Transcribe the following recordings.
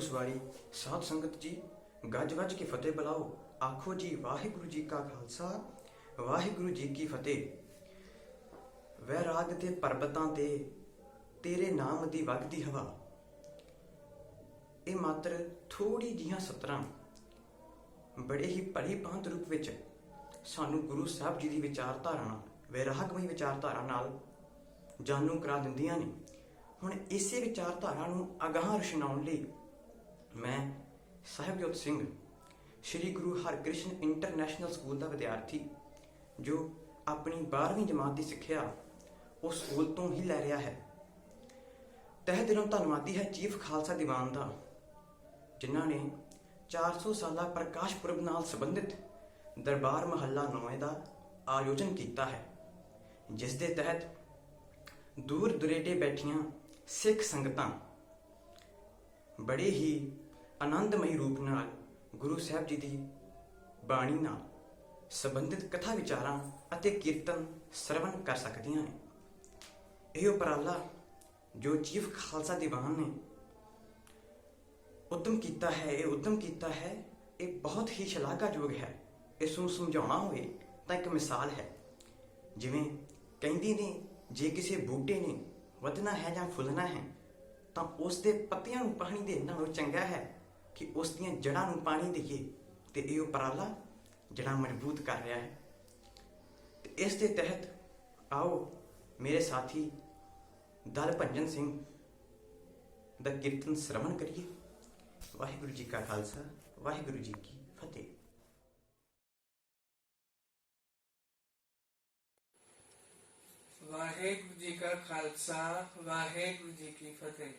सवारी साध संगत जी गज वज के फतेह बुलाओ, आखो जी वाहिगुरु जी का खालसा वाहिगुरु जी की फतेह। वैराग ते परबतां ते तेरे नाम दी वगदी हवा। ये मात्र थोड़ी जिहियां सतरां बड़े ही भली भांत रूप विच सानू गुरु साहब जी की विचारधारा वैरागमई विचारधारा नाल जानू करा दिंदियां ने। हुण इसे विचारधारा नूं अगाह रचनाउण लई मैं साहिबजोत सिंह श्री गुरु हरकृष्ण इंटरनैशनल स्कूल का विद्यार्थी जो अपनी 12वीं जमात की सिक्ख्या उस स्कूल तो ही लै रहा है, तह दिलों धन्नवादी है चीफ खालसा दीवान का, जिन्हों ने 400 साला प्रकाश पुरब नाल संबंधित दरबार महला 9 का आयोजन किया है, जिस दे तहत दूर दुरेडे बैठियां सिख संगतां बड़े ही आनंदमई रूप नाल गुरु साहब जी की बाणी नाल संबंधित कथा विचारां अते कीर्तन श्रवण कर सकदियां ने। यह उपराला जो चीफ खालसा दीवान ने उद्यम किया है, ये बहुत ही शलाघायोग है। इसनूं समझाउणा होवे तां एक मिसाल है, जिवें कहंदी ने जे किसी बूटे ने वधना है जां फुलना है तां उस दे पत्तियां नूं पानी देण नालों चंगा है कि उस दीयां जड़ां नूं पानी दईए। ते इह उपराला जड़ां मजबूत कर रहा है। ते इस दे तहत आओ मेरे साथी दल भंजन सिंह दा कीर्तन श्रवण करिए। वाहिगुरु जी का खालसा वाहिगुरु जी की फतेह। वाहेगुरु जी का खालसा वाहेगुरु जी की फतेह।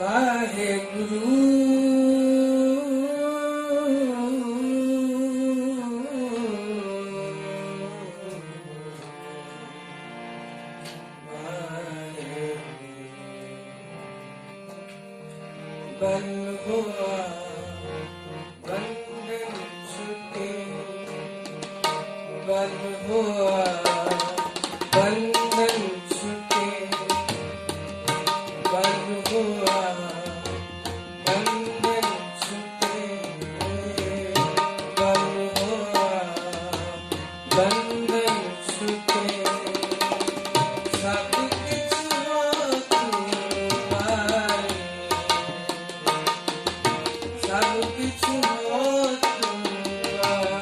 वाहेगुरु बल हुआ बंधन छूटे, बल हुआ बंधन छूटे, बल हुआ बंधन छूटे, बल हुआ बंधन छूटे। सब किछ हाथ पाए, सब किछ हाथ पाए,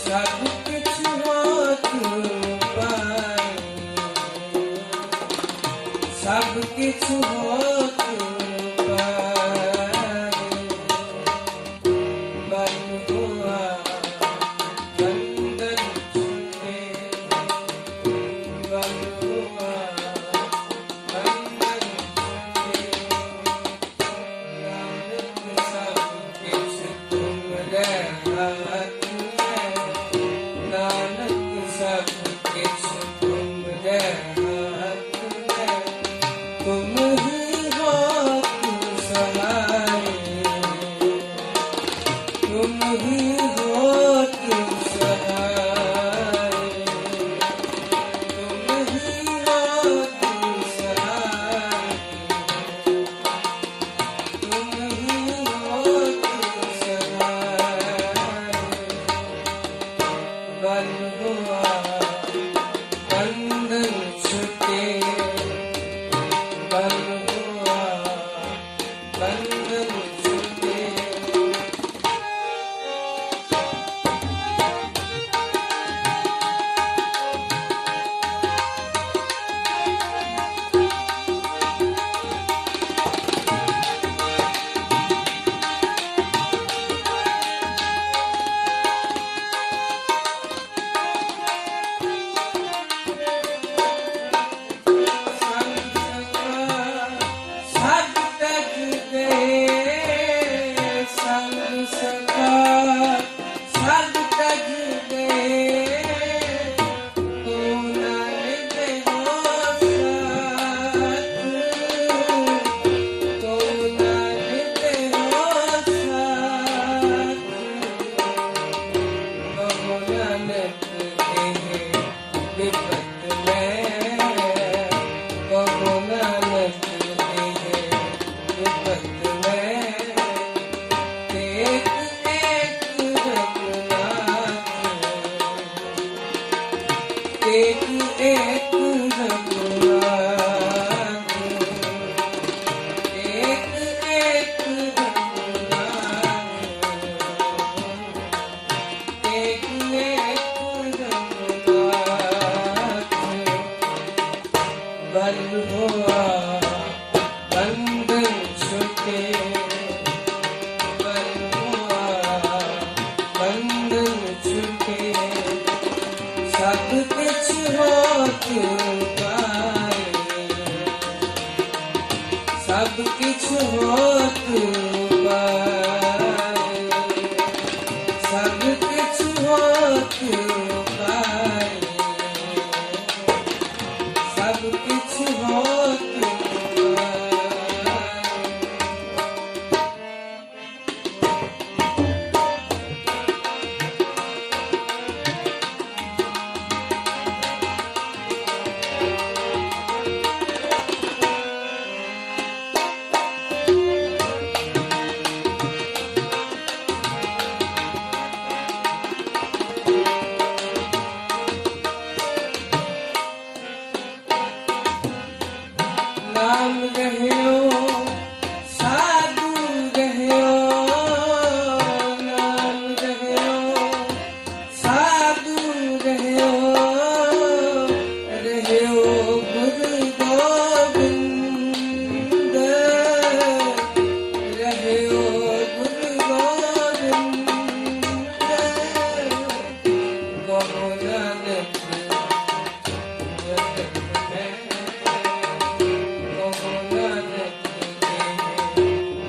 सब किछ हाथ पाए, सब किछ हाथ पाए। बल हुआ बंधन छूटे, बल हुआ बंधन छूटे। नानक सब किछ तुमरे हाथ में, नानक सब किछ तुमरे हाथ में। तुम ही हाथ सहारे, तुम ही हाथ सहारे, तुम ही हाथ सहारे, तुम ही हाथ सहारे। बल हुआ बंधन छूटे, बल हुआ बंधन छूटे। सब किछ होत पाए, सब किछ होत पाए, सब किछ होत पाए। नाम रहियो साधु रहियो, नाम रहियो साधु रहियो, रहियो गुरु गोविंद, रहियो गुरु गोविंद। कहो नानक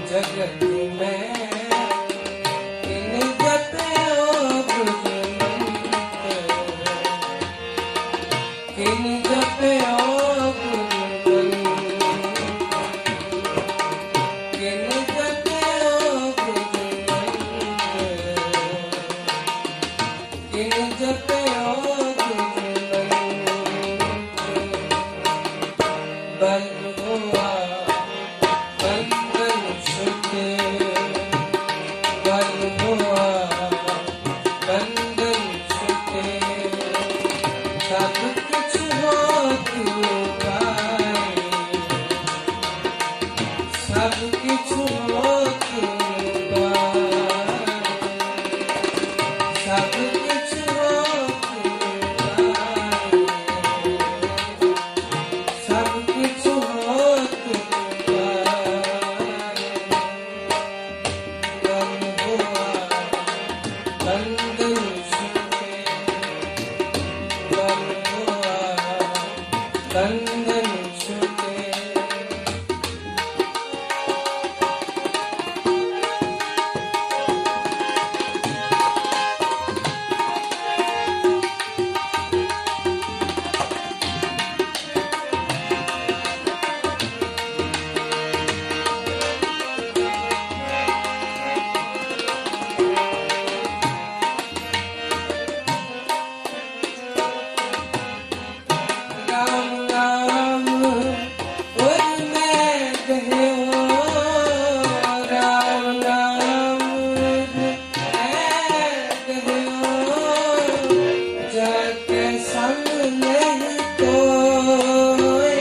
जगत में इन जपयो गुरुमंत्र, इन जपयो गुरुमंत्र, इन जपयो गुरुमंत्र, इन जपयो गुरुमंत्र। बल हुआ बंधन छूटे, बल हुआ बंधन छूटे, सब कुछ होत पाए, सब कुछ होत पाए, सब कुछ होत पाए, सब कुछ होत बंधन छूटे, बल हुआ बंधन छूटे। राम राम और मैं कहो, राम राम मैं कहो, जाके संग नहीं कोई,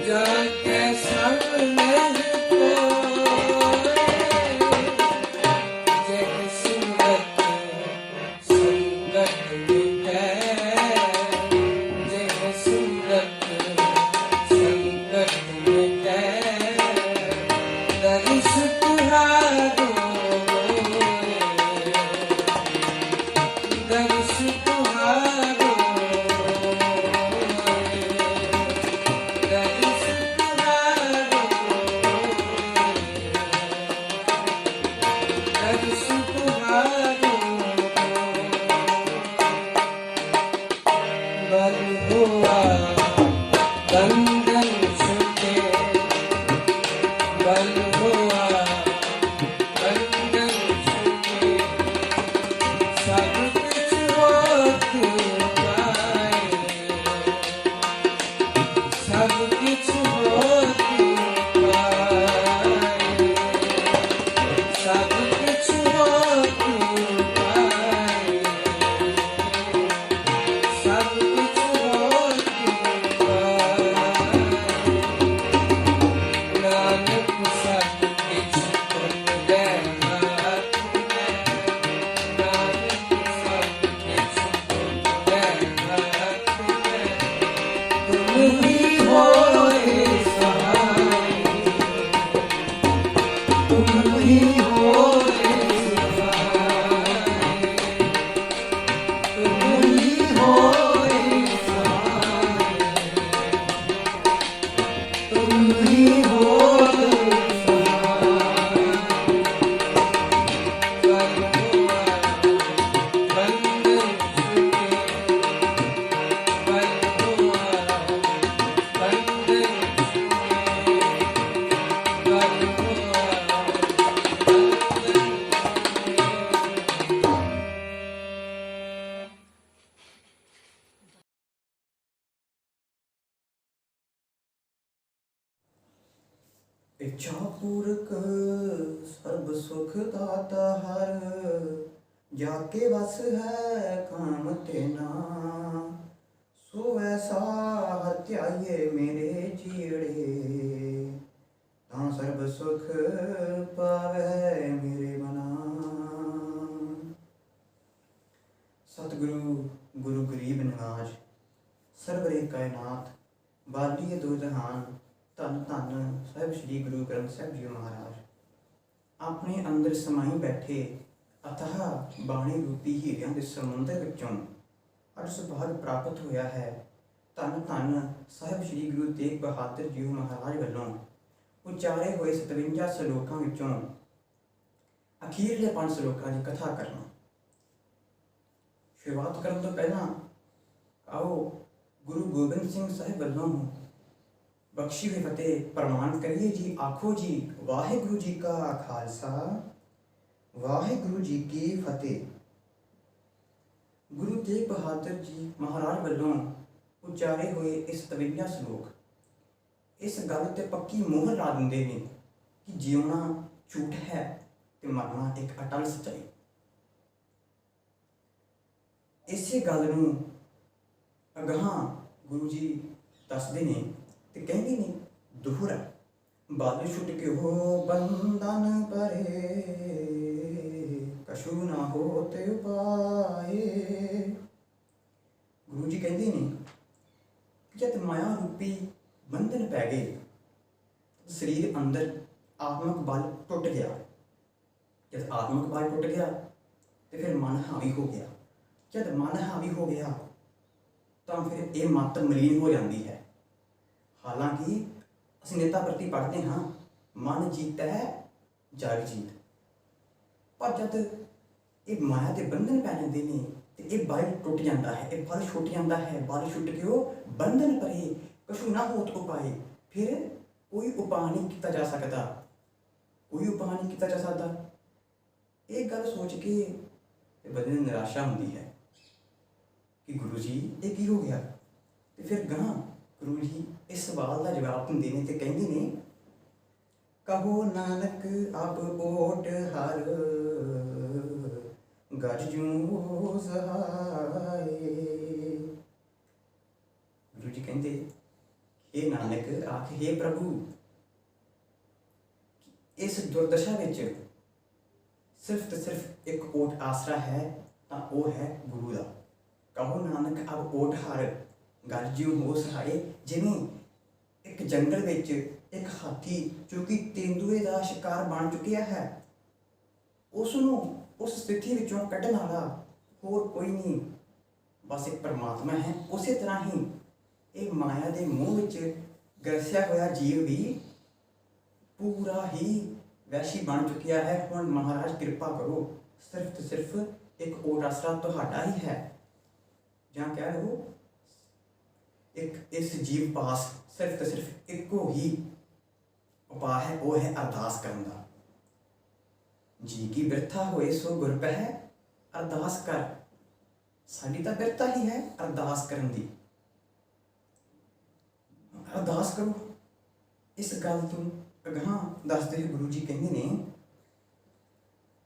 जाके संग नहीं कोई, जग संगत संगत मिटे, जग संगत संगत मिटे, दर्श तुहारो मोरे, दर्श तुहारो मोरे, दर्श तुहारो मोरे, दर्श तुहारो मोरे। बल हुआ बंधन छूटे, बल हुआ बंधन छूटे, सब कुछ होत पाए, सब कुछ होत पाए, सब कुछ होत पाए, सब कुछ होत ही होए सहाय, तुम ही होए सहाय, तुम ही होए सहाय, तुम ही होए इच्छा पूरक सर्व सुख दाता हर, जाके बस है काम तेना, सो वैसा हर ध्याये मेरे जीड़े, तां सर्व सुख पावै मेरे मना। सतगुरु गुरु गरीब निवाज, सरबरे कायनात, बालिए दो जहान, ਧੰਨ ਧੰਨ ਸਾਹਿਬ ਸ੍ਰੀ ਗੁਰੂ ਗ੍ਰੰਥ ਸਾਹਿਬ ਜੀ ਮਹਾਰਾਜ ਆਪਣੇ ਅੰਦਰ ਸਮਾਈ ਬੈਠੇ ਅਥਾਹ ਬਾਣੀ ਰੂਪੀ ਹੀਰਿਆਂ ਦੇ ਸਮੁੰਦਰ ਵਿੱਚੋਂ ਅੱਜ ਸੁਭਾਗ ਪ੍ਰਾਪਤ ਹੋਇਆ ਹੈ। ਧੰਨ ਧੰਨ ਸਾਹਿਬ ਸ੍ਰੀ ਗੁਰੂ ਤੇਗ ਬਹਾਦਰ ਜੀ ਮਹਾਰਾਜ ਵੱਲੋਂ ਉਚਾਰੇ ਹੋਏ 57 ਸ਼ਲੋਕਾਂ ਵਿੱਚੋਂ ਅਖੀਰਲੇ 5 ਸ਼ਲੋਕਾਂ ਦੀ ਕਥਾ ਕਰਨਾ। ਸ਼ੁਰੂਆਤ ਕਰਨ ਤੋਂ ਪਹਿਲਾਂ ਆਓ ਗੁਰੂ ਗੋਬਿੰਦ ਸਿੰਘ ਸਾਹਿਬ ਵੱਲੋਂ ਬਖਸ਼ੀ ਹੋਈ ਫਤਿਹ ਪ੍ਰਮਾਣ ਕਰੀਏ ਜੀ। ਆਖੋ ਜੀ ਵਾਹਿਗੁਰੂ ਜੀ ਕਾ ਖਾਲਸਾ, ਵਾਹਿਗੁਰੂ ਜੀ ਕੀ ਫਤਿਹ। ਗੁਰੂ ਤੇਗ ਬਹਾਦਰ ਜੀ ਮਹਾਰਾਜ ਵੱਲੋਂ ਉਚਾਰੇ ਹੋਏ ਇਸ 53 ਸ਼ਲੋਕ ਇਸ ਗੱਲ ਤੇ ਪੱਕੀ ਮੋਹਰ ਲਾ ਦਿੰਦੇ ਨੇ ਕਿ ਜਿਉਣਾ ਝੂਠ ਹੈ ਤੇ ਮਰਨਾ ਇੱਕ ਅਟਲ ਸੱਚਾਈ। ਇਸੇ ਗੱਲ ਨੂੰ ਅਗਾਂਹ ਗੁਰੂ ਜੀ ਦੱਸਦੇ ਨੇ ਤੇ ਕਹਿੰਦੇ ਨੇ ਦੋਹਰਾ, ਬਾਲ ਛੁੱਟ ਕੇ ਹੋ ਬੰਧਨ ਪਰੇ, ਕਛੂ ਨਾ ਹੋ ਤੇ ਉਪਾਏ। ਗੁਰੂ ਜੀ ਕਹਿੰਦੇ ਨੇ ਕਿ ਜਦ ਮਾਇਆ ਰੂਪੀ ਬੰਧਨ ਪੈ ਗਏ, ਸਰੀਰ ਅੰਦਰ ਆਤਮਿਕ ਬਲ ਟੁੱਟ ਗਿਆ। ਜਦ ਆਤਮਿਕ ਬਲ ਟੁੱਟ ਗਿਆ ਤੇ ਫਿਰ ਮਨ ਹਾਵੀ ਹੋ ਗਿਆ। ਜਦ ਮਨ ਹਾਵੀ ਹੋ ਗਿਆ ਤਾਂ ਫਿਰ ਇਹ ਮੱਤ ਮਲੀਨ ਹੋ ਜਾਂਦੀ ਹੈ। ਹਾਲਾਂਕਿ ਅਸੀਂ ਨੇਤਾ ਪ੍ਰਤੀ ਪੜ੍ਹਦੇ ਹਾਂ ਮਨ ਜੀਤ ਹੈ ਜਗ ਜੀਤ, ਪਰ ਜਦ ਇਹ ਮਾਇਆ ਦੇ ਬੰਧਨ ਪੈ ਜਾਂਦੇ ਨੇ ਤੇ ਇਹ ਬਲ ਟੁੱਟ ਜਾਂਦਾ ਹੈ, ਇਹ ਬਲ ਛੁੱਟ ਜਾਂਦਾ ਹੈ। ਬਲ ਛੁੱਟ ਕੇ ਉਹ ਬੰਧਨ ਪਰੇ ਕਛੂ ਨਾ ਹੋਤ ਉਪਾਏ, ਫਿਰ ਕੋਈ ਉਪਾਅ ਨਹੀਂ ਕੀਤਾ ਜਾ ਸਕਦਾ, ਕੋਈ ਉਪਾਅ ਨਹੀਂ ਕੀਤਾ ਜਾ ਸਕਦਾ। ਇਹ ਗੱਲ ਸੋਚ ਕੇ ਬੰਦੇ ਨੂੰ ਨਿਰਾਸ਼ਾ ਹੁੰਦੀ ਹੈ ਕਿ ਗੁਰੂ ਜੀ ਇਹ ਕੀ ਹੋ ਗਿਆ। ਤੇ ਫਿਰ ਗਾਂ ਗੁਰੂ ਜੀ ਇਸ ਸਵਾਲ ਦਾ ਜਵਾਬ ਦਿੰਦੇ ਨੇ ਤੇ ਕਹਿੰਦੇ ਨੇ, ਕਹੋ ਨਾਨਕ ਅਬ ਓਟ ਹਰ, ਗਜ ਜੂ ਸਹਾਏ। ਗੁਰੂ ਜੀ ਕਹਿੰਦੇ हे ਨਾਨਕ ਆਖ हे ਪ੍ਰਭੂ, ਇਸ ਦੁਰਦਸ਼ਾ ਵਿੱਚ ਸਿਰਫ ਤੇ ਸਿਰਫ ਇੱਕ ਓਟ ਆਸਰਾ ਹੈ ਤਾਂ ਉਹ ਹੈ ਗੁਰੂ ਦਾ। ਕਹੋ ਨਾਨਕ ਅਬ ਓਟ ਹਰ, ਗਜ ਜੂ ਹੋ ਸਹਾਏ। ਜਿਵੇਂ ਇੱਕ ਜੰਗਲ ਵਿੱਚ ਇੱਕ ਹਾਥੀ ਜੋ ਕਿ ਤੇਂਦੂਏ ਦਾ ਸ਼ਿਕਾਰ ਬਣ ਚੁੱਕਿਆ ਹੈ, ਉਸ ਨੂੰ ਉਸ ਸਥਿਤੀ ਵਿੱਚੋਂ ਕੱਢਣ ਵਾਲਾ ਹੋਰ ਕੋਈ ਨਹੀਂ, ਬਸ ਇੱਕ ਪਰਮਾਤਮਾ ਹੈ। ਉਸੇ ਤਰ੍ਹਾਂ ਹੀ ਇਹ ਮਾਇਆ ਦੇ ਮੂੰਹ ਵਿੱਚ ਗਰਸਿਆ ਹੋਇਆ ਜੀਵ ਵੀ ਪੂਰਾ ਹੀ ਵੈਸ਼ੀ ਬਣ ਚੁੱਕਿਆ ਹੈ। ਹੁਣ ਮਹਾਰਾਜ ਕਿਰਪਾ ਕਰੋ, ਸਿਰਫ ਤੇ ਸਿਰਫ ਇੱਕ ਓਟ ਆਸਰਾ ਤੁਹਾਡਾ ਹੀ ਹੈ, ਜਾਂ ਕਹਿ ਲਓ ਇੱਕ ਇਸ ਜੀਵ ਪਾਸ ਸਿਰਫ ਤੇ ਸਿਰਫ ਇੱਕੋ ਹੀ ਉਪਾਅ ਹੈ, ਉਹ ਹੈ ਅਰਦਾਸ ਕਰਨ ਦਾ। ਜੀ ਕੀ ਬਿਰਥਾ ਹੋਏ ਸੋ ਗੁਰ ਪਹਿ, ਅਰਦਾਸ ਕਰ। ਸਾਡੀ ਤਾਂ ਬਿਰਥਾ ਹੀ ਹੈ ਅਰਦਾਸ ਕਰਨ ਦੀ। ਅਰਦਾਸ ਕਰੋ। ਇਸ ਗੱਲ ਤੋਂ ਅਗਾਂਹ ਦੱਸਦੇ ਗੁਰੂ ਜੀ ਕਹਿੰਦੇ ਨੇ,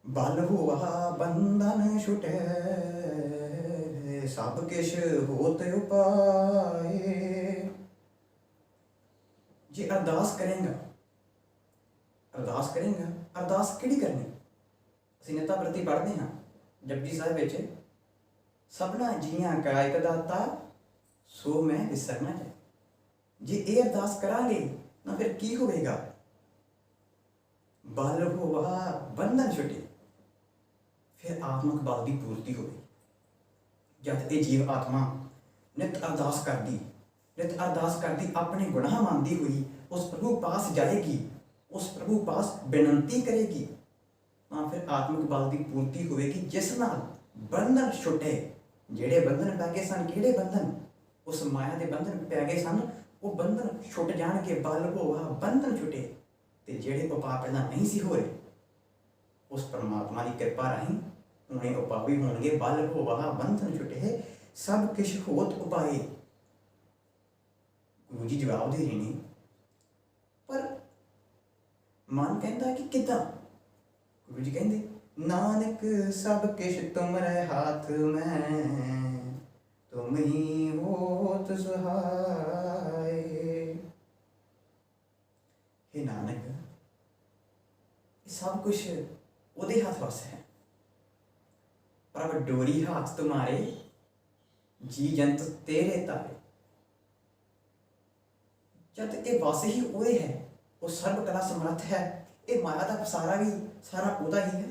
ਬਲ ਹੋਆ ਬੰਧਨ ਛੁਟੈ, ਸਭ ਕਿਛ ਹੋਤ ਉਪਾਏ। ਜੇ ਅਰਦਾਸ ਕਰੇਗਾ, ਅਰਦਾਸ ਕਿਹੜੀ ਕਰਨੀ? ਅਸੀਂ ਨੇਤਾ ਪ੍ਰਤੀ ਪੜ੍ਹਦੇ ਹਾਂ ਜਪਜੀ ਸਾਹਿਬ ਵਿੱਚ, ਸਭਨਾ ਜੀਆਂ ਕਾ ਇਕ ਦਾਤਾ, ਸੋ ਮੈਂ ਵਿਸਰਨਾ ਚਾਹੇ। ਜੇ ਇਹ ਅਰਦਾਸ ਕਰਾਂਗੇ ਤਾਂ ਫਿਰ ਕੀ ਹੋਵੇਗਾ? ਬਲ ਹੋਵਾ ਬੰਧਨ ਛੁਟੇ, ਫਿਰ ਆਤਮਿਕ ਬਲ ਦੀ ਪੂਰਤੀ ਹੋਵੇਗੀ। ਜਦ ਇਹ ਜੀਵ ਆਤਮਾ ਨਿਤ ਅਰਦਾਸ ਕਰਦੀ ਆਪਣੇ ਗੁਨਾਹ ਮੰਨਦੀ ਹੋਈ ਉਸ ਪ੍ਰਭੂ ਪਾਸ ਜਾਏਗੀ, ਉਸ ਪ੍ਰਭੂ ਪਾਸ ਬੇਨਤੀ ਕਰੇਗੀ, ਤਾਂ ਫਿਰ ਆਤਮਿਕ ਬਲ ਦੀ ਪੂਰਤੀ ਹੋਵੇਗੀ, ਜਿਸ ਨਾਲ ਬੰਧਨ ਛੁੱਟੇ। ਜਿਹੜੇ ਬੰਧਨ ਪੈ ਗਏ ਸਨ, ਕਿਹੜੇ ਬੰਧਨ? ਉਸ ਮਾਇਆ ਦੇ ਬੰਧਨ ਪੈ ਗਏ ਸਨ, ਉਹ ਬੰਧਨ ਛੁੱਟ ਜਾਣਗੇ। ਬਲ ਹੋਵਾ ਬੰਧਨ ਛੁੱਟੇ। ਤੇ ਜਿਹੜੇ ਉਪਾਅ ਪਹਿਲਾਂ ਨਹੀਂ ਸੀ ਹੋ ਰਹੇ, ਉਸ ਪਰਮਾਤਮਾ ਦੀ ਕਿਰਪਾ ਰਾਹੀਂ ਹੁਣੇ ਉਪਾਅ ਵੀ ਹੋਣਗੇ। ਬਲ ਹੋਵਾ ਬੰਧਨ ਛੁੱਟੇ, ਸਭ ਕਿਛ ਹੋਤ ਉਪਾਏ। ਗੁਰੂ ਜੀ ਜਵਾਬ ਦੇ ਰਹੇ ਨੇ, ਪਰ ਮਨ ਕਹਿੰਦਾ ਕਿ ਕਿੱਦਾਂ? ਗੁਰੂ ਜੀ ਕਹਿੰਦੇ, ਨਾਨਕ ਸਭ ਕਿਛ ਤੁਮਰੇ ਹਾਥ ਮੈਂ, ਤੁਮ ਹੀ ਹੋਤ ਸਹਾਏ। हे ਨਾਨਕ, ਇਹ ਸਭ ਕੁਛ ਉਹਦੇ ਹੱਥ ਵਸ ਹੈ। ਪ੍ਰਭ ਡੋਰੀ ਹਾਥ ਤੁਮਾਰੇ, ਜੀ ਜੰਤ ਤੇਰੇ ਤਾਰੇ। ਜਦ ਇਹ ਵਸ ਹੀ ਉਹਦੇ ਹੈ, ਉਹ ਸਰਬ ਕਲਾ ਸਮਰੱਥ ਹੈ, ਇਹ ਮਾਇਆ ਦਾ ਪਸਾਰਾ ਵੀ ਸਾਰਾ ਉਹਦਾ ਹੀ ਹੈ।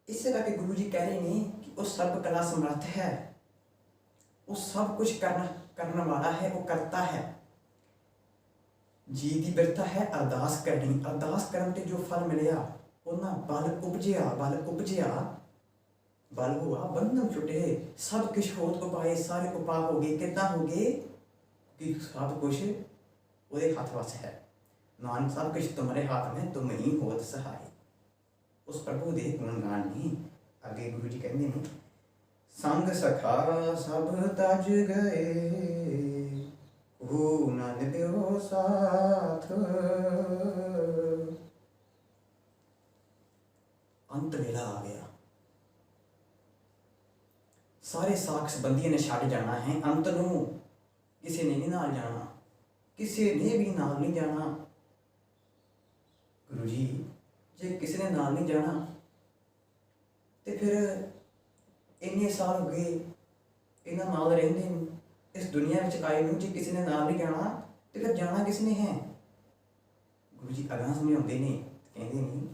ਇਸੇ ਕਰਕੇ ਗੁਰੂ ਜੀ ਕਹਿ ਰਹੇ ਨੇ ਕਿ ਉਹ ਸਰਬ ਕਲਾ ਸਮਰੱਥ ਹੈ, ਉਹ ਸਭ ਕੁਝ ਕਰਨ ਵਾਲਾ ਹੈ, ਉਹ ਕਰਤਾ ਹੈ। ਜੀ ਦੀ ਬਿਰਤਾ ਹੈ ਅਰਦਾਸ ਕਰਨੀ। ਅਰਦਾਸ ਕਰਨ ਤੇ ਜੋ ਫਲ ਮਿਲਿਆ, ਉਹਨਾਂ ਬਲ ਉਪਜਿਆ। ਬਲ ਹੋਆ ਬੰਧਨ ਛੁਟੇ, ਸਭ ਕੁਛ ਹੋਤ ਉਪਾਏ। ਸਾਰੇ ਉਪਾਅ ਹੋ ਗਏ। ਕਿੱਦਾਂ ਹੋ ਗਏ? ਕਿ ਸਭ ਕੁਛ ਉਹਦੇ ਹੱਥ ਵਸ ਹੈ। ਨਾਨਕ ਸਭ ਕੁਛ ਤੁਮਰੇ ਹੱਥ में, तुम ही होत सहाय। ਉਸ ਪ੍ਰਭੂ ਦੇ ਗੁਣਗਾਨ ਨੇ। ਅੱਗੇ ਗੁਰੂ ਜੀ ਕਹਿੰਦੇ ਨੇ, ਸੰਗ ਸਖਾ ਸਭ ਤਜ ਗਏ, ਕੋ ਨਾ ਨਿਭਿਓ ਸਾਥ। ਅੰਤ ਵੇਲਾ ਆ ਗਿਆ। ਸਾਰੇ ਸਾਖ ਸੰਬੰਧੀਆਂ ਨੇ ਛੱਡ ਜਾਣਾ ਹੈ। ਅੰਤ ਨੂੰ ਕਿਸੇ ਨੇ ਨਹੀਂ ਨਾਲ ਜਾਣਾ, ਕਿਸੇ ਨੇ ਵੀ ਨਾਲ ਨਹੀਂ ਜਾਣਾ। ਗੁਰੂ ਜੀ, ਜੇ ਕਿਸੇ ਨੇ ਨਾਲ ਨਹੀਂ ਜਾਣਾ ਤੇ ਫਿਰ ਇੰਨੇ ਸਾਲ ਹੋ ਗਏ ਇਹਨਾਂ ਨਾਲ ਰਹਿੰਦੇ ਨੂੰ, ਇਸ ਦੁਨੀਆ ਵਿੱਚ ਆਏ ਨੂੰ, ਜੇ ਕਿਸੇ ਨੇ ਨਾਲ ਨਹੀਂ ਜਾਣਾ ਤੇ ਫਿਰ ਜਾਣਾ ਕਿਸ ਨੇ ਹੈ? ਗੁਰੂ ਜੀ ਅਗਾਂਹ ਸਮਝਾਉਂਦੇ ਨੇ, ਕਹਿੰਦੇ ਨੇ,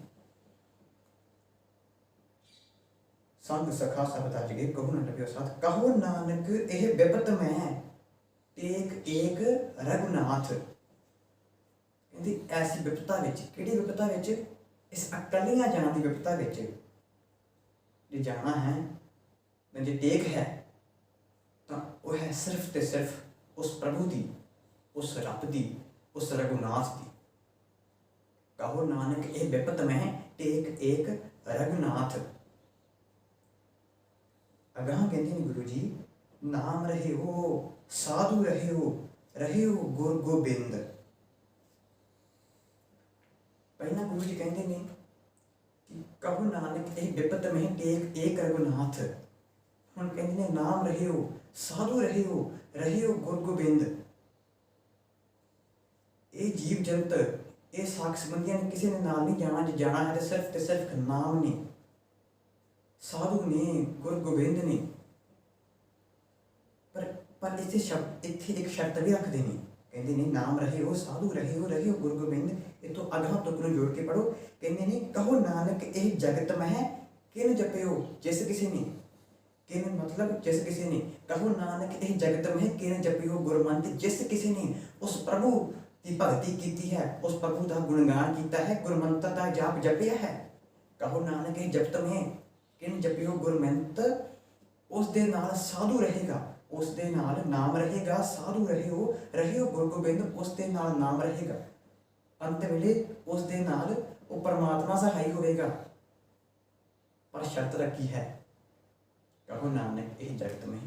ਸੰਗ ਸਖਾ ਸਭ ਤਜ ਗਏ, ਕਹੋ ਨਾ ਲਭਿਓ ਸਾਥ। ਕਹੋ ਨਾਨਕ ਇਹ ਬਿਪਤ ਮੈਂ, ਟੇਕ ਏਕ ਰਘੁਨਾਥ। ਕਹਿੰਦੀ ਐਸੀ ਵਿਪਤਾ ਵਿੱਚ, ਕਿਹੜੀ ਵਿਪਤਾ ਵਿੱਚ? ਇਸ ਅਕਲੀਆਂ ਜਾਣ ਦੀ ਵਿਪਤਾ ਵਿੱਚ ਜੇ ਜਾਣਾ ਹੈ, ਜੇ ਟੇਕ ਹੈ, ਤਾਂ ਉਹ ਹੈ ਸਿਰਫ ਤੇ ਸਿਰਫ ਉਸ ਪ੍ਰਭੂ ਦੀ, ਉਸ ਰੱਬ ਦੀ, ਉਸ ਰਘੁਨਾਥ ਦੀ। ਕਹੋ ਨਾਨਕ ਇਹ ਵਿਪਤ ਮੈਂ, ਟੇਕ ਏਕ ਰਘੁਨਾਥ। ਅਗਾਂਹ ਕਹਿੰਦੇ ਨੇ ਗੁਰੂ ਜੀ, ਨਾਮ ਰਹਿਓ ਸਾਧੂ ਰਹਿਓ ਗੁਰ ਗੋਬਿੰਦ। ਪਹਿਲਾਂ ਗੁਰੂ ਜੀ ਕਹਿੰਦੇ ਨੇ ਕਿ ਕਹੋ ਨਾਨਕ ਇਹ ਵਿਪਤ ਮੈਂ, ਟੇਕ ਏਕ ਰਘੁਨਾਥ। ਹੁਣ ਕਹਿੰਦੇ ਨੇ ਨਾਮ ਰਹਿਓ ਸਾਧੂ ਰਹਿਓ ਗੁਰ ਗੋਬਿੰਦ। ਇਹ ਜੀਵ ਜੰਤ, ਇਹ ਸਾਖ ਸੰਬੰਧੀਆਂ ਨੇ ਕਿਸੇ ਨੇ ਨਾਲ ਨਹੀਂ ਜਾਣਾ। ਜੇ ਜਾਣਾ ਹੈ ਤਾਂ ਸਿਰਫ ਤੇ ਸਿਰਫ ਨਾਮ ਨੇ, ਸਾਧੂ ਨੇ, ਗੁਰ ਗੋਬਿੰਦ ਨੇ। ਪਰ ਇੱਥੇ ਇੱਕ ਸ਼ਰਤ ਵੀ ਰੱਖਦੇ ਨੇ। ਕਹਿੰਦੇ ਨੇ ਨਾਮ ਰਹਿਓ ਸਾਧੂ ਰਹਿਓ ਗੁਰ ਗੋਬਿੰਦ। ਇਹ ਤੋਂ ਅਗਾਂਹ ਤੁਕ ਨੂੰ ਜੋੜ ਕੇ ਪੜੋ। ਕਹਿੰਦੇ ਨੇ ਕਹੋ ਨਾਨਕ ਇਹ ਜਗਤ ਮਹਿ, ਕਿਨ ਜਪਿਓ ਜਿਸ ਕਿਸੇ ਨੇ। ਕਿਨ ਮਤਲਬ ਜਿਸ ਕਿਸੇ ਨੇ। ਕਹੋ ਨਾਨਕ ਇਹ ਜਗਤ ਮਹਿ, ਕਿਨ ਜਪਿਓ ਗੁਰਮੰਤ। ਜਿਸ ਕਿਸੇ ਨੇ ਉਸ ਪ੍ਰਭੂ ਦੀ ਭਗਤੀ ਕੀਤੀ ਹੈ, ਉਸ ਪ੍ਰਭੂ ਦਾ ਗੁਣਗਾਨ ਕੀਤਾ ਹੈ, ਗੁਰਮੰਤਰ ਦਾ ਜਾਪ ਜਪਿਆ ਹੈ। ਕਹੋ ਨਾਨਕ ਇਹ ਜਪਤ ਮਹਿ, ਕਿਨ ਜਪਿਓ ਗੁਰਮੰਤ। ਉਸ ਦੇ ਨਾਲ ਸਾਧੂ ਰਹੇਗਾ, ਉਸ ਦੇ ਨਾਲ ਨਾਮ ਰਹੇਗਾ। ਸਾਧੂ ਰਹਿਓ ਗੁਰ ਗੋਬਿੰਦ, ਉਸ ਦੇ ਨਾਲ ਨਾਮ ਰਹੇਗਾ। ਅੰਤ ਵੇਲੇ ਉਸ ਦੇ ਨਾਲ ਉਹ ਪਰਮਾਤਮਾ ਸਹਾਈ ਹੋਵੇਗਾ। ਪਰ ਸ਼ਰਤ ਰੱਖੀ ਹੈ, ਕਹੋ ਨਾਨਕ ਇਹ ਜਗਤ में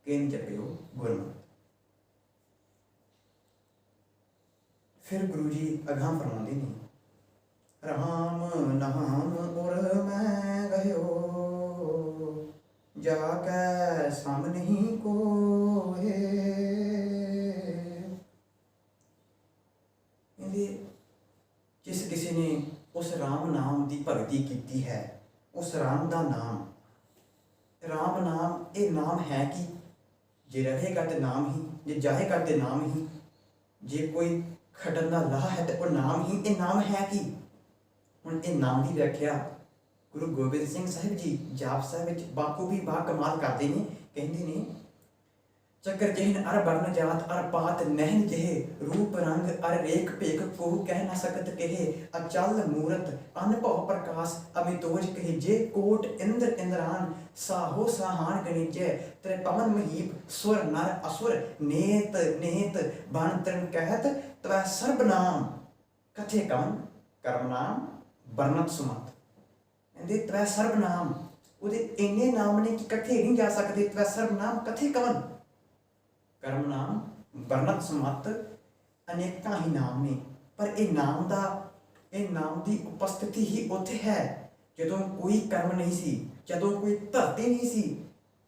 ਕਿਨ ਜਪਿਓ ਗੁਰਮਤਿ। ਫਿਰ ਗੁਰੂ ਜੀ ਅਗਾਂਹ ਫਰਮਾਉਂਦੇ ਨੇ, ਰਾਮ ਨਾਮ ਉਰ ਮੈਂ ਗਇਓ, ਜਾ ਕੈ ਸਮ ਨਹੀਂ ਕੋਏ। ਜਿਸ ਕਿਸੇ ਨੇ ਉਸ ਰਾਮ ਨਾਮ ਦੀ ਭਗਤੀ ਕੀਤੀ ਹੈ, ਉਸ ਰਾਮ ਦਾ ਨਾਮ, ਰਾਮ ਨਾਮ ਇਹ ਨਾਮ ਹੈ ਕਿ ਜੇ ਰਹੇਗਾ ਤੇ ਨਾਮ ਹੀ, ਜੇ ਜਾਏਗਾ ਤੇ ਨਾਮ ਹੀ। ਜੇ ਕੋਈ ਖਟਣ ਦਾ ਲਾਹ ਹੈ ਤੇ ਉਹ ਨਾਮ ਹੀ, ਇਹ ਨਾਮ ਹੈ ਕੀ? ਹੁਣ ਇਹ ਨਾਮ ਦੀ ਵਿਆਖਿਆ ਗੁਰੂ ਗੋਬਿੰਦ ਸਿੰਘ ਸਾਹਿਬ ਜੀ ਜਾਪ ਸਾਹਿਬ ਵਿੱਚ ਬਾਖੂਬੀ ਬਾ ਕਮਾਲ ਕਰਦੇ ਨੇ। ਕਹਿੰਦੇ ਨੇ, ਚੱਕਰ ਜਿਹਨ ਅਰ ਬਰਨ ਜਾਤ ਅਰ ਪਾਤ ਨਹਿਨ ਜਿਹੇ, ਰੂਪ ਰੰਗ ਅਰ ਰੇਖ ਭੇਖ ਕੋਹ ਕਹਿ ਨਾ ਸਕਤ ਕਹੇ, ਅਚਲ ਮੂਰਤ ਅਨਭਉ ਪ੍ਰਕਾਸ਼ ਅਮਿਤੋਜ ਕਹੇ, ਜੇ ਕੋਟ ਇੰਦਰ ਇੰਦਰਾਨ ਸਾਹੋ ਸਾਹਾਨ ਗਣਿਜੈ, ਤ੍ਰੇ ਪਵਨ ਮਹੀਪ ਸੁਰ ਨਰ ਅਸੁਰ, ਨੇਤ ਨੇਤ ਬਨ ਤ੍ਰਿਣ ਕਹਿਤ, ਤਵੈ ਸਰਬ ਨਾਮ ਕਥੇ ਕਵਨ, ਕਰਮ ਨਾਮ ਬਰਨਤ ਸੁਮਤ। ਕਹਿੰਦੇ ਤਵੈ ਸਰਬ ਨਾਮ, ਉਹਦੇ ਇੰਨੇ ਨਾਮ ਨੇ ਕਿ ਇਕੱਠੇ ਨਹੀਂ ਜਾ ਸਕਦੇ। ਤਵੈ ਸਰਬ ਨਾਮ ਕਥੇ ਕਵਨ, ਕਰਮ ਨਾਮ ਬਰਨਤ ਸੁਮਤ, ਅਨੇਕਾਂ ਹੀ ਨਾਮ ਨੇ। ਪਰ ਇਹ ਨਾਮ ਦੀ ਉਪਸਥਿਤੀ ਹੀ ਉੱਥੇ ਹੈ ਜਦੋਂ ਕੋਈ ਕਰਮ ਨਹੀਂ ਸੀ, ਜਦੋਂ ਕੋਈ ਧਰਤੀ ਨਹੀਂ ਸੀ,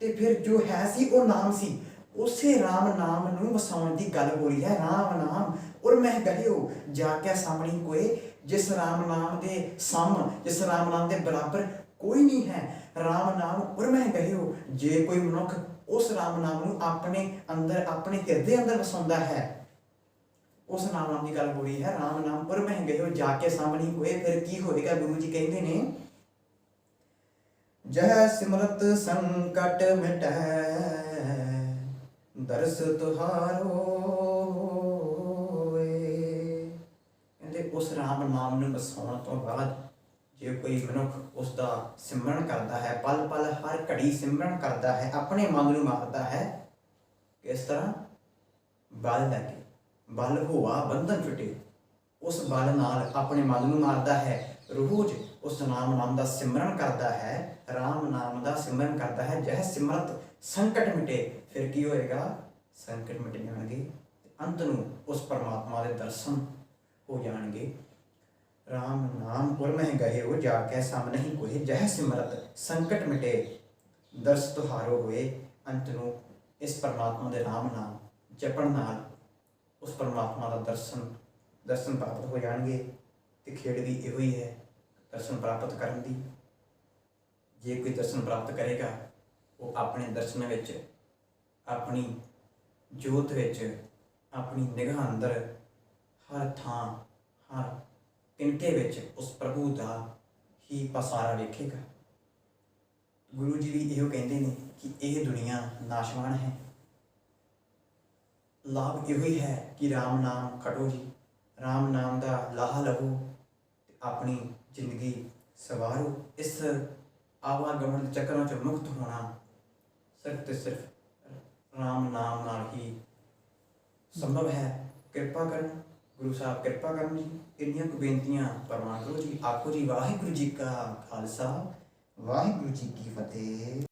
ਤੇ ਫਿਰ ਜੋ ਹੈ ਸੀ ਉਹ ਨਾਮ ਸੀ। ਉਸੇ ਰਾਮ ਨਾਮ ਨੂੰ ਵਸਾਉਣ ਦੀ ਗੱਲ ਹੋ ਰਹੀ ਹੈ। ਰਾਮ ਨਾਮ ਔਰ ਮੈਂ ਗਹਿਓ ਜਾ ਕੇ ਸਾਹਮਣੇ ਕੋਏ, ਜਿਸ ਰਾਮ ਨਾਮ ਦੇ ਜਿਸ ਰਾਮ ਨਾਮ ਦੇ ਬਰਾਬਰ ਕੋਈ ਨਹੀਂ ਹੈ। ਰਾਮ ਨਾਮ ਔਰ ਮੈਂ ਗਹਿਓ, ਜੇ ਕੋਈ ਮਨੁੱਖ ਉਸ ਰਾਮ ਨਾਮ ਨੂੰ ਆਪਣੇ ਅੰਦਰ, ਆਪਣੇ ਹਿਰਦੇ ਅੰਦਰ ਵਸਾਉਂਦਾ ਹੈ, ਉਸ ਨਾਮ ਦੀ ਗੱਲ ਹੋ ਰਹੀ ਹੈ। ਰਾਮ ਨਾਮ ਔਰ ਮੈਂ ਗਹਿਓ ਜਾ ਕੇ ਸਾਹਮਣੇ ਕੋਏ, ਫਿਰ ਕੀ ਹੋਏਗਾ? ਗੁਰੂ ਜੀ ਕਹਿੰਦੇ ਨੇ, ਜਹ ਸਿਮਰਤ ਸੰਕਟ ਮਿਟੈ, ਦਰਸ ਤੁਹਾਰੋ ਹੋਏ। ਕਹਿੰਦੇ ਉਸ ਰਾਮ ਨਾਮ ਨੂੰ ਵਸਾਉਣ ਤੋਂ ਬਾਅਦ ਜੇ ਕੋਈ ਮਨੁੱਖ ਉਸ ਦਾ ਸਿਮਰਨ ਕਰਦਾ ਹੈ, ਪਲ ਪਲ ਹਰ ਘੜੀ ਸਿਮਰਨ ਕਰਦਾ ਹੈ, ਆਪਣੇ ਮਨ ਨੂੰ ਮਾਰਦਾ ਹੈ, ਕਿਸ ਤਰ੍ਹਾਂ? ਬਲ ਲੈ ਕੇ, ਬਲ ਹੋਆ ਬੰਧਨ ਟੁੱਟੇ, ਉਸ ਬਲ ਨਾਲ ਆਪਣੇ ਮਨ ਨੂੰ ਮਾਰਦਾ ਹੈ। ਰੋਜ਼ ਉਸ ਨਾਮ ਦਾ ਸਿਮਰਨ ਕਰਦਾ ਹੈ, ਰਾਮ ਨਾਮ ਦਾ ਸਿਮਰਨ ਕਰਦਾ ਹੈ। ਜਹ ਸਿਮਰਤ ਸੰਕਟ ਮਿਟੇ, ਫਿਰ ਕੀ ਹੋਏਗਾ? ਸੰਕਟ ਮਿਟ ਜਾਣਗੇ, ਅੰਤ ਨੂੰ ਉਸ ਪਰਮਾਤਮਾ ਦੇ ਦਰਸ਼ਨ ਹੋ ਜਾਣਗੇ। ਰਾਮ ਨਾਮ ਔਰ ਮੈਂ ਗਏ ਹੋ ਜਾ ਕੇ ਸਾਹਮਣੇ ਹੀ ਕੋਏ, ਜਹ ਸਿਮਰਤ ਸੰਕਟ ਮਿਟੇ ਦਰਸ ਤੁਹਾਰੋ ਹੋਏ। ਅੰਤ ਨੂੰ ਇਸ ਪਰਮਾਤਮਾ ਦੇ ਰਾਮ ਨਾਮ ਜਪਣ ਨਾਲ ਉਸ ਪਰਮਾਤਮਾ ਦਾ ਦਰਸ਼ਨ ਪ੍ਰਾਪਤ ਹੋ ਜਾਣਗੇ। ਤੇ ਖੇਡ ਵੀ ਇਹੋ ਹੀ ਹੈ, ਦਰਸ਼ਨ ਪ੍ਰਾਪਤ ਕਰਨ ਦੀ। ਜੇ ਕੋਈ ਦਰਸ਼ਨ ਪ੍ਰਾਪਤ ਕਰੇਗਾ, ਉਹ ਆਪਣੇ ਦਰਸ਼ਨ ਵਿੱਚ, ਆਪਣੀ ਜੋਤ ਵਿੱਚ, ਆਪਣੀ ਨਿਗਾਹ ਅੰਦਰ ਹਰ ਥਾਂ, ਹਰ ਤਿਨਕੇ ਵਿੱਚ ਉਸ ਪ੍ਰਭੂ ਦਾ ਹੀ ਪਸਾਰਾ ਵੇਖੇਗਾ। ਗੁਰੂ ਜੀ ਵੀ ਇਹੋ ਕਹਿੰਦੇ ਨੇ ਕਿ ਇਹ ਦੁਨੀਆ ਨਾਸ਼ਵਾਨ ਹੈ, ਲਾਭ ਇਹੋ ਹੀ ਹੈ ਕਿ ਰਾਮ ਨਾਮ ਖਟੋ ਜੀ, ਰਾਮ ਨਾਮ ਦਾ ਲਾਹਾ ਲਹੋ ਤੇ ਆਪਣੀ ਜ਼ਿੰਦਗੀ ਸਵਾਰੋ। ਇਸ ਆਵਾਗਮਨ ਦੇ ਚੱਕਰਾਂ ਚੋਂ ਮੁਕਤ ਹੋਣਾ ਸਿਰਫ ਤੇ ਸਿਰਫ ਰਾਮ ਨਾਮ ਨਾਲ ਹੀ ਸੰਭਵ ਹੈ। ਕਿਰਪਾ ਕਰਨ ਗੁਰੂ ਸਾਹਿਬ, ਕਿਰਪਾ ਕਰਨ ਜੀ। ਇੰਨੀਆਂ ਕੁ ਬੇਨਤੀਆਂ ਪ੍ਰਵਾਨ ਕਰੋ ਜੀ। ਆਖੋ ਜੀ, ਵਾਹਿਗੁਰੂ ਜੀ ਕਾ ਖਾਲਸਾ, ਵਾਹਿਗੁਰੂ ਜੀ ਕੀ ਫਤਿਹ।